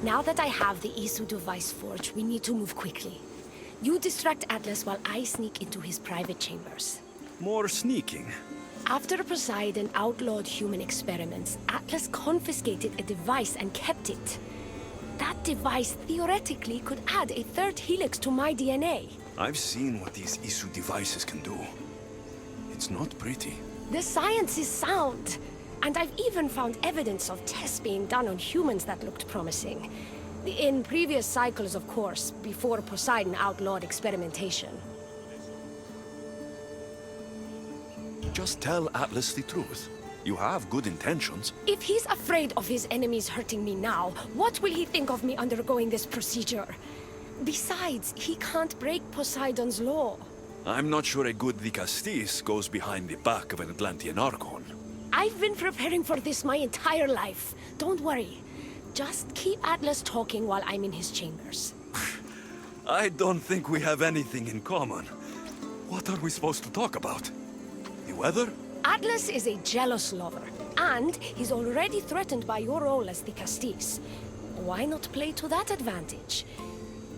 Now that I have the Isu device forged, we need to move quickly. You distract Atlas while I sneak into his private chambers. More sneaking. After Poseidon outlawed human experiments, Atlas confiscated a device and kept it. That device theoretically could add a third helix to my DNA. I've seen what these Isu devices can do. It's not pretty. The science is sound. And I've even found evidence of tests being done on humans that looked promising. In previous cycles, of course, before Poseidon outlawed experimentation. Just tell Atlas the truth. You have good intentions. If he's afraid of his enemies hurting me now, what will he think of me undergoing this procedure? Besides, he can't break Poseidon's law. I'm not sure a good Dicastis goes behind the back of an Atlantean Archon. I've been preparing for this my entire life. Don't worry. Just keep Atlas talking while I'm in his chambers. I don't think we have anything in common. What are we supposed to talk about? The weather? Atlas is a jealous lover, and he's already threatened by your role as the Castis. Why not play to that advantage?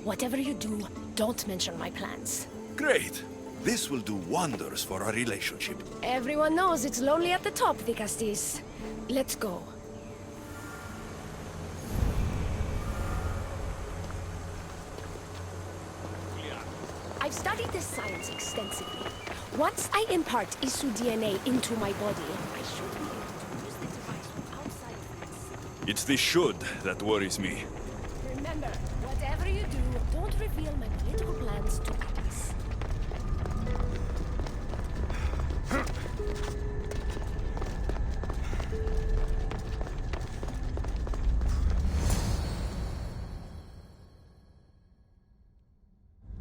Whatever you do, don't mention my plans. Great. This will do wonders for our relationship. Everyone knows it's lonely at the top, the Castis. Let's go. I've studied this science extensively. Once I impart Isu DNA into my body, I should be able to use the device from outside of this. It's the should that worries me. Remember, whatever you do, don't reveal my political plans to Atlas.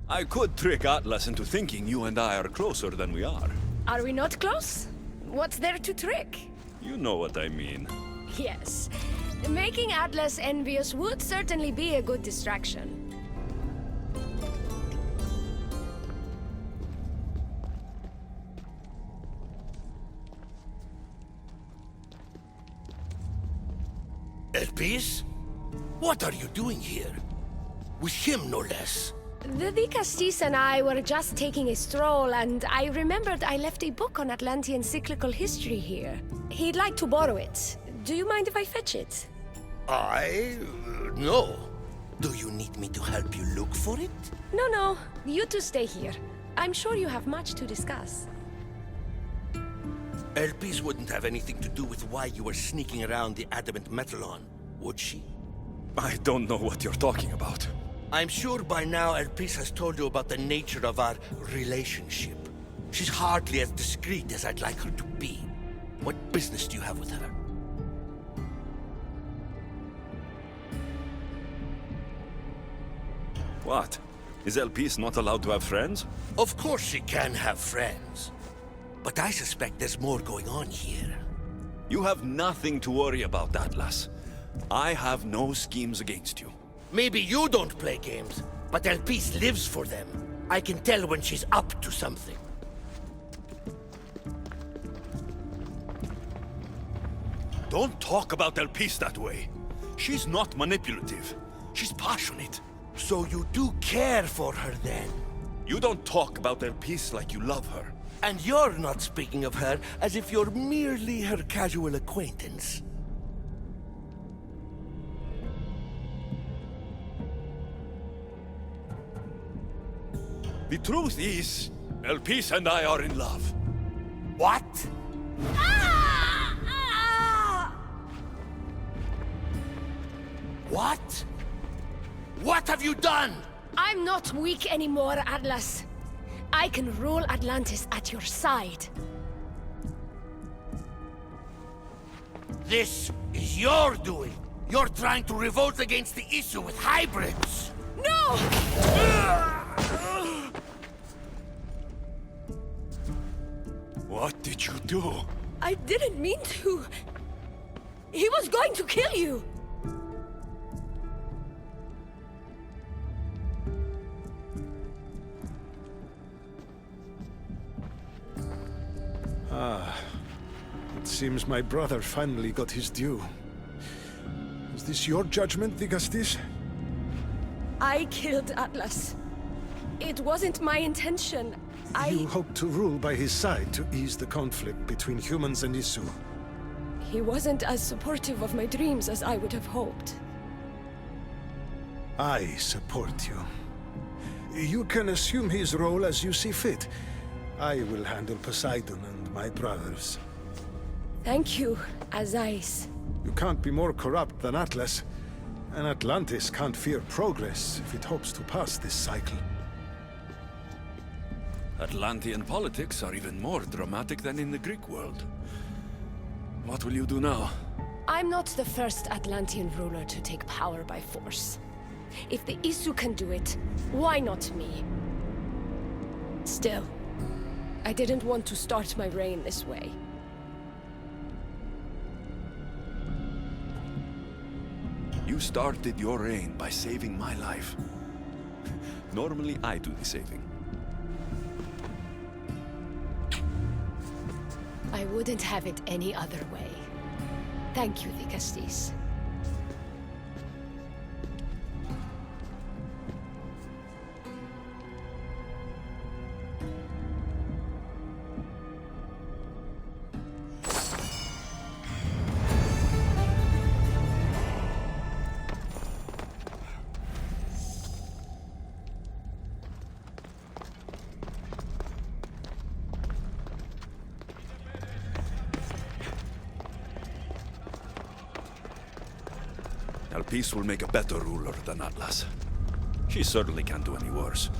I could trick Atlas into thinking you and I are closer than we are. Are we not close? What's there to trick? You know what I mean. Yes. Making Atlas envious would certainly be a good distraction. Elpis? What are you doing here? With him, no less. The Castis and I were just taking a stroll, and I remembered I left a book on Atlantean cyclical history here. He'd like to borrow it. Do you mind if I fetch it? No. Do you need me to help you look for it? No. You two stay here. I'm sure you have much to discuss. Elpis wouldn't have anything to do with why you were sneaking around the adamant metalon, would she? I don't know what you're talking about. I'm sure by now Elpis has told you about the nature of our relationship. She's hardly as discreet as I'd like her to be. What business do you have with her? What? Is Elpis not allowed to have friends? Of course she can have friends. But I suspect there's more going on here. You have nothing to worry about, Atlas. I have no schemes against you. Maybe you don't play games, but Elpis lives for them. I can tell when she's up to something. Don't talk about Elpis that way. She's not manipulative. She's passionate. So you do care for her then? You don't talk about Elpis like you love her. And you're not speaking of her as if you're merely her casual acquaintance. The truth is, Elpis and I are in love. What? What? What have you done? I'm not weak anymore, Atlas. I can rule Atlantis at your side. This is your doing. You're trying to revolt against the Isu with hybrids. No! What did you do? I didn't mean to. He was going to kill you. It seems my brother finally got his due. Is this your judgment, Digastis? I killed Atlas. It wasn't my intention. You hope to rule by his side to ease the conflict between humans and Isu. He wasn't as supportive of my dreams as I would have hoped. I support you. You can assume his role as you see fit. I will handle Poseidon and my brothers. Thank you, Azais. You can't be more corrupt than Atlas. And Atlantis can't fear progress if it hopes to pass this cycle. Atlantean politics are even more dramatic than in the Greek world. What will you do now? I'm not the first Atlantean ruler to take power by force. If the Isu can do it, why not me? Still, I didn't want to start my reign this way. You started your reign by saving my life. Normally, I do the saving. I wouldn't have it any other way. Thank you, Digastis. Alpis will make a better ruler than Atlas. She certainly can't do any worse.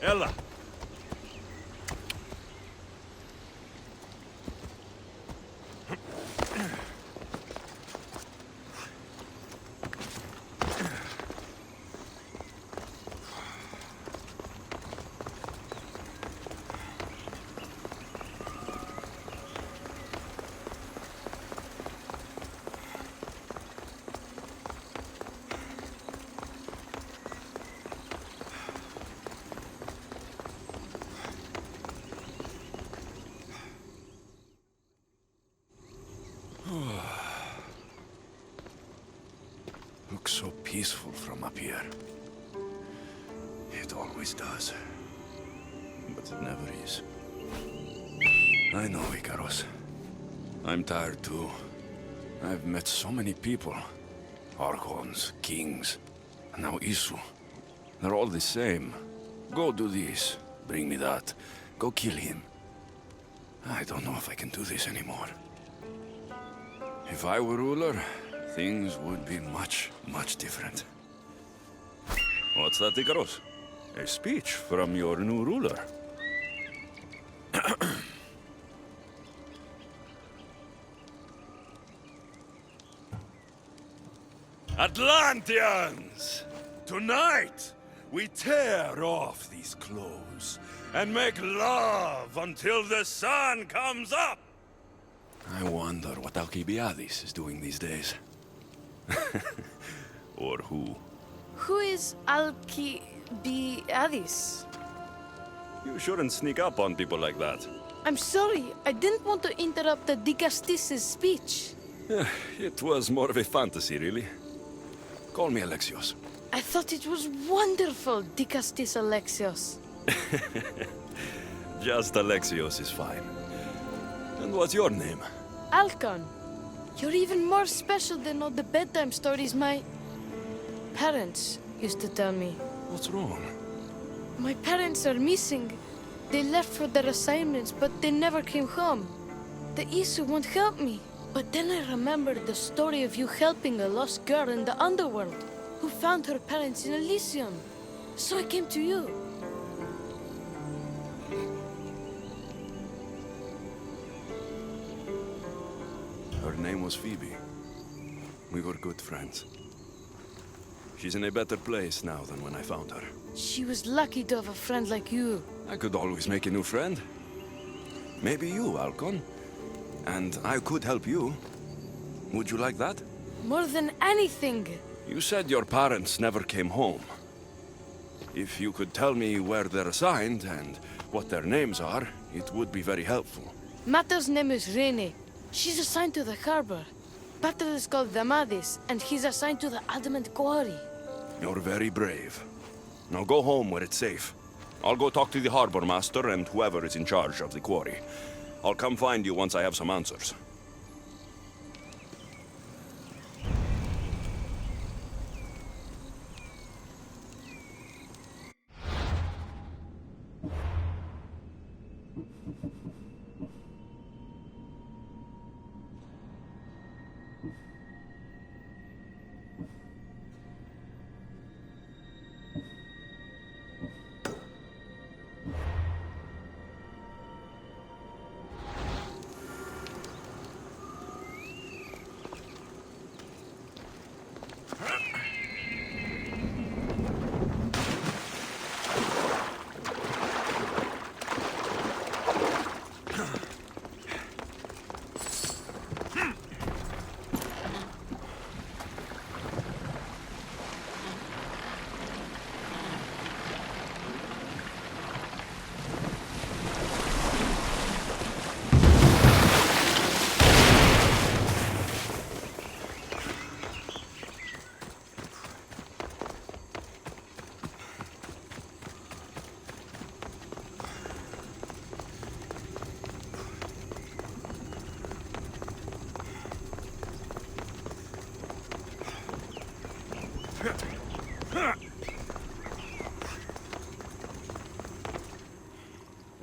Ella! Looks so peaceful from up here. It always does. But it never is. I know, Ikaros. I'm tired too. I've met so many people. Archons, kings, and now Isu. They're all the same. Go do this, bring me that. Go kill him. I don't know if I can do this anymore. If I were ruler, things would be much, much different. What's that, Ikaros? A speech from your new ruler. Atlanteans! Tonight, we tear off these clothes and make love until the sun comes up! I wonder what Alcibiades is doing these days. Or who. Who is Alcibiades? You shouldn't sneak up on people like that. I'm sorry, I didn't want to interrupt the Digastis' speech. It was more of a fantasy, really. Call me Alexios. I thought it was wonderful, Digastis Alexios. Just Alexios is fine. And what's your name? Alcon. You're even more special than all the bedtime stories my parents used to tell me. What's wrong? My parents are missing. They left for their assignments, but they never came home. The Isu won't help me. But then I remembered the story of you helping a lost girl in the underworld, who found her parents in Elysium. So I came to you. Her name was Phoebe. We were good friends. She's in a better place now than when I found her. She was lucky to have a friend like you. I could always make a new friend. Maybe you, Alcon. And I could help you. Would you like that? More than anything. You said your parents never came home. If you could tell me where they're assigned and what their names are, it would be very helpful. Mata's name is Rene. She's assigned to the harbor. Pater is called Damadis, and he's assigned to the adamant quarry. You're very brave. Now go home where it's safe. I'll go talk to the harbor master and whoever is in charge of the quarry. I'll come find you once I have some answers.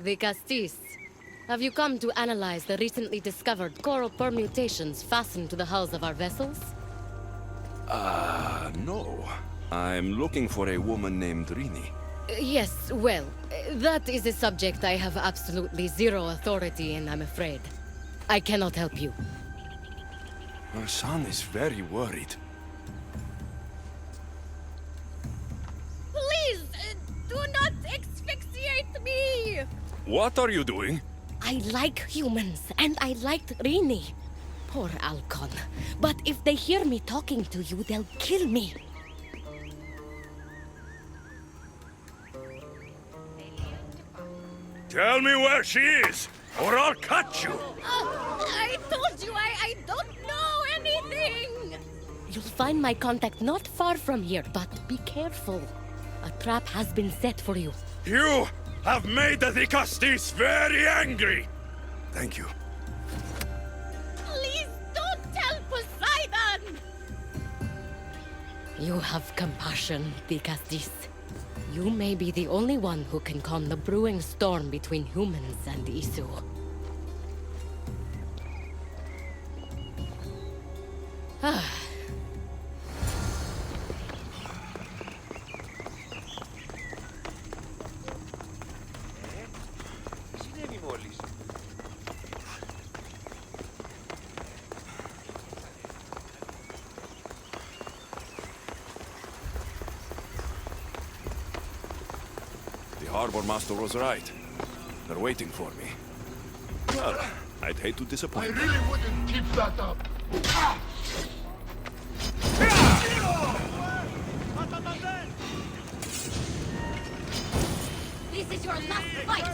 The Castis. Have you come to analyze the recently discovered coral permutations fastened to the hulls of our vessels? No. I'm looking for a woman named Rini. Yes, well, that is a subject I have absolutely zero authority in, I'm afraid. I cannot help you. Our son is very worried. Please, do not asphyxiate me! What are you doing? I like humans, and I liked Rini. Poor Alcon. But if they hear me talking to you, they'll kill me. Tell me where she is, or I'll cut you! I told you I don't know anything! You'll find my contact not far from here, but be careful. A trap has been set for you. You have made the Castis very angry! Thank you. Please don't tell Poseidon! You have compassion, Castis. You may be the only one who can calm the brewing storm between humans and Isu. The harbor master was right. They're waiting for me. Well, I'd hate to disappoint them. really wouldn't keep that up. This is your last fight!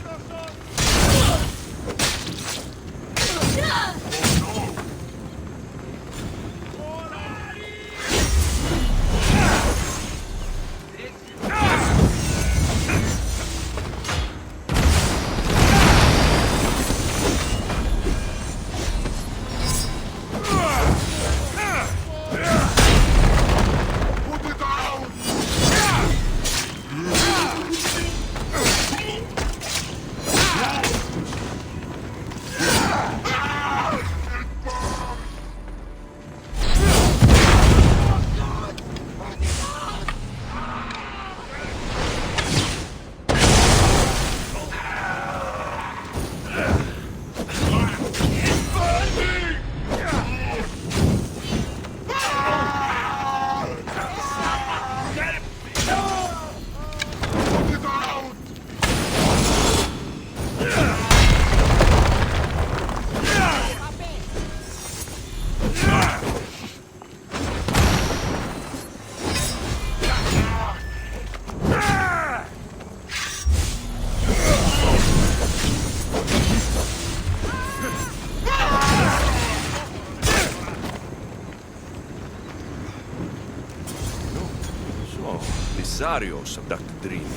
Cesario's abducted dream.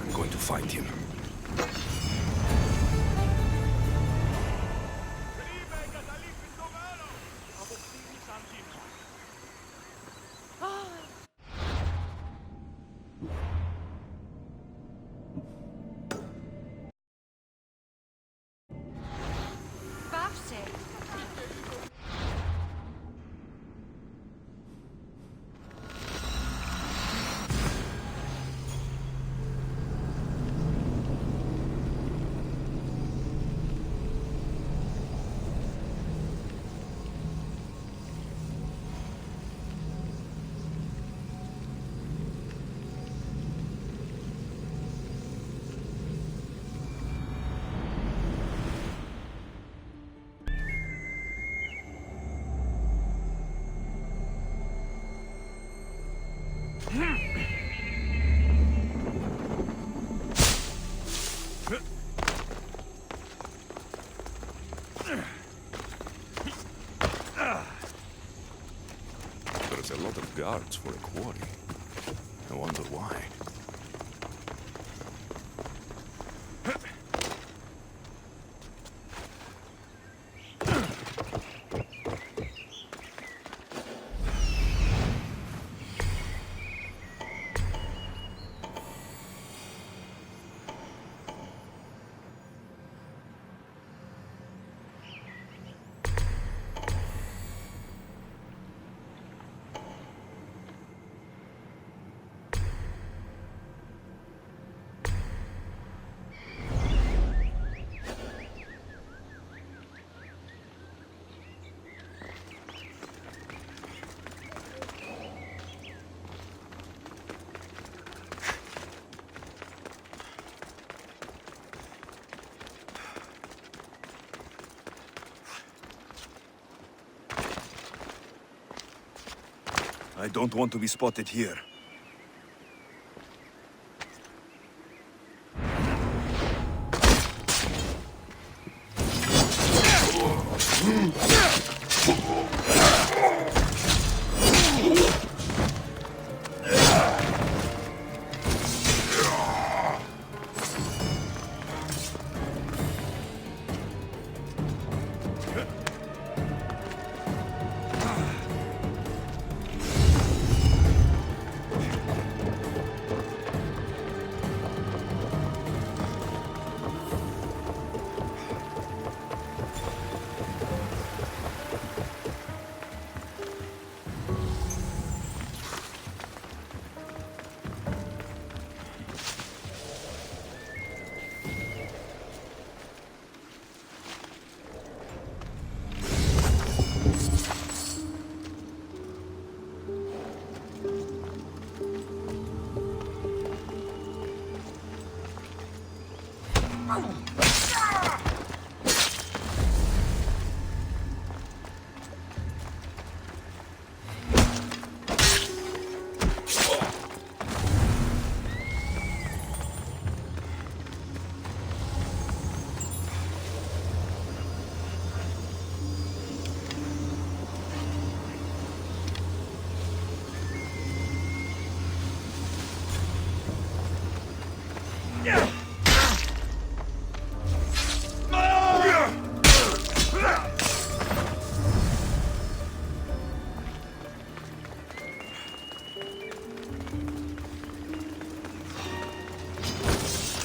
I'm going to find him. There's a lot of guards for a quarry. I wonder why. I don't want to be spotted here.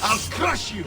I'll crush you!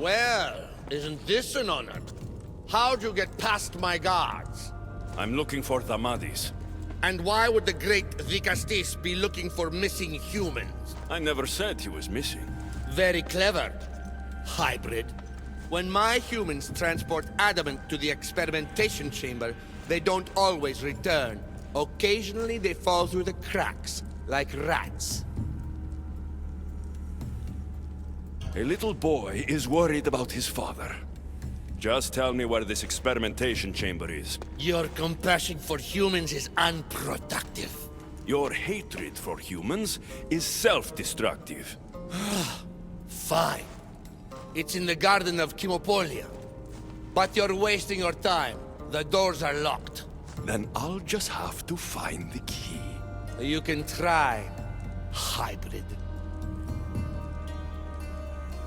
Well, isn't this an honor? How'd you get past my guards? I'm looking for Damadis. And why would the great Vicastis be looking for missing humans? I never said he was missing. Very clever. Hybrid. When my humans transport adamant to the experimentation chamber, they don't always return. Occasionally they fall through the cracks, like rats. A little boy is worried about his father. Just tell me where this experimentation chamber is. Your compassion for humans is unproductive. Your hatred for humans is self-destructive. Fine. It's in the garden of Kimopolia. But you're wasting your time. The doors are locked. Then I'll just have to find the key. You can try, hybrid.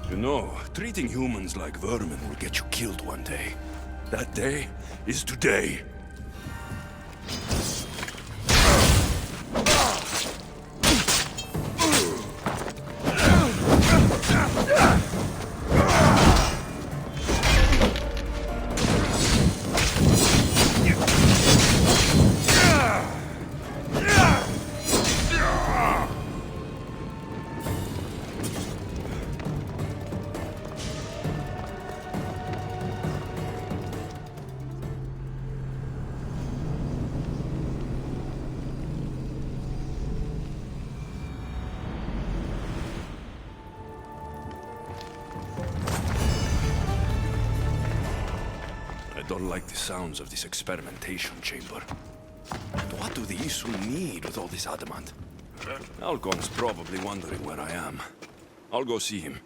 You know, treating humans like vermin will get you killed one day. That day is today. I don't like the sounds of this experimentation chamber. And what do the Isu need with all this adamant? Algon's probably wondering where I am. I'll go see him.